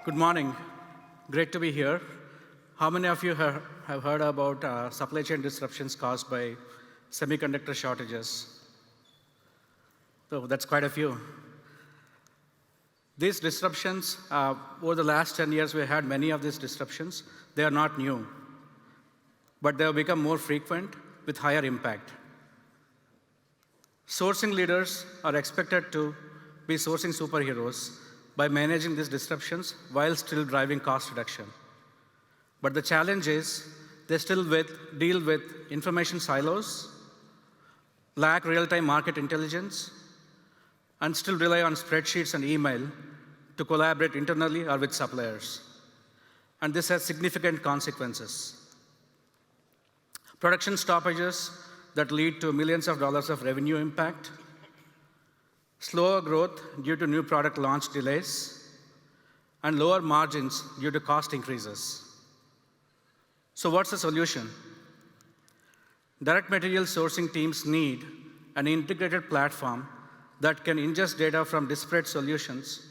Good morning. Great to be here. How many of you have heard about supply chain disruptions caused by semiconductor shortages? So that's quite a few. These disruptions, over the last 10 years, we had many of these disruptions. They are not new, but they have become more frequent with higher impact. Sourcing leaders are expected to be sourcing superheroes by managing these disruptions while still driving cost reduction. But the challenge is they still deal with information silos, lack real-time market intelligence, and still rely on spreadsheets and email to collaborate internally or with suppliers. And this has significant consequences. Production stoppages that lead to millions of dollars of revenue impact, slower growth due to new product launch delays, and lower margins due to cost increases. So what's the solution? Direct material sourcing teams need an integrated platform that can ingest data from disparate solutions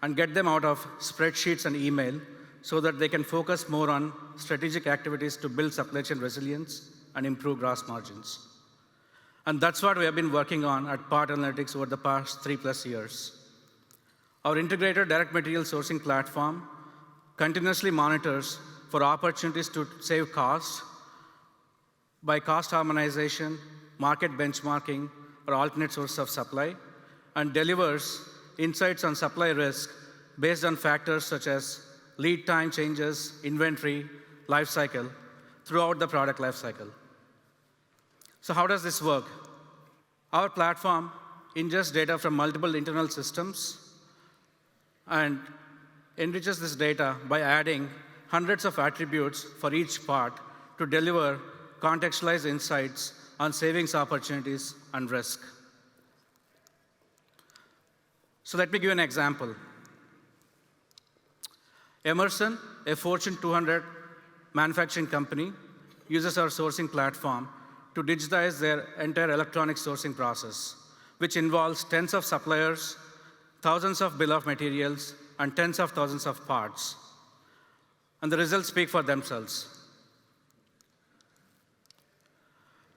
and get them out of spreadsheets and email so that they can focus more on strategic activities to build supply chain resilience and improve gross margins. And that's what we have been working on at Part Analytics over the past 3+ years. Our integrated direct material sourcing platform continuously monitors for opportunities to save costs by cost harmonization, market benchmarking, or alternate sources of supply, and delivers insights on supply risk based on factors such as lead time changes, inventory, life cycle, throughout the product life cycle. So how does this work? Our platform ingests data from multiple internal systems and enriches this data by adding hundreds of attributes for each part to deliver contextualized insights on savings opportunities and risk. So let me give an example. Emerson, a Fortune 200 manufacturing company, uses our sourcing platform to digitize their entire electronic sourcing process, which involves tens of suppliers, thousands of bill of materials, and tens of thousands of parts. And the results speak for themselves.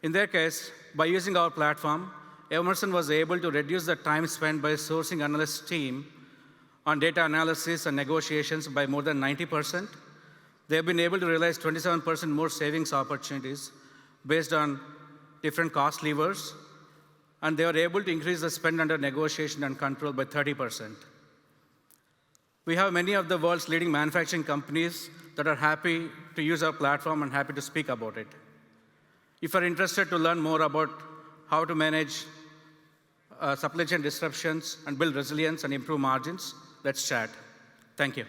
In their case, by using our platform, Emerson was able to reduce the time spent by sourcing analyst team on data analysis and negotiations by more than 90%. They have been able to realize 27% more savings opportunities based on different cost levers, and they were able to increase the spend under negotiation and control by 30%. We have many of the world's leading manufacturing companies that are happy to use our platform and happy to speak about it. If you're interested to learn more about how to manage supply chain disruptions and build resilience and improve margins, let's chat. Thank you.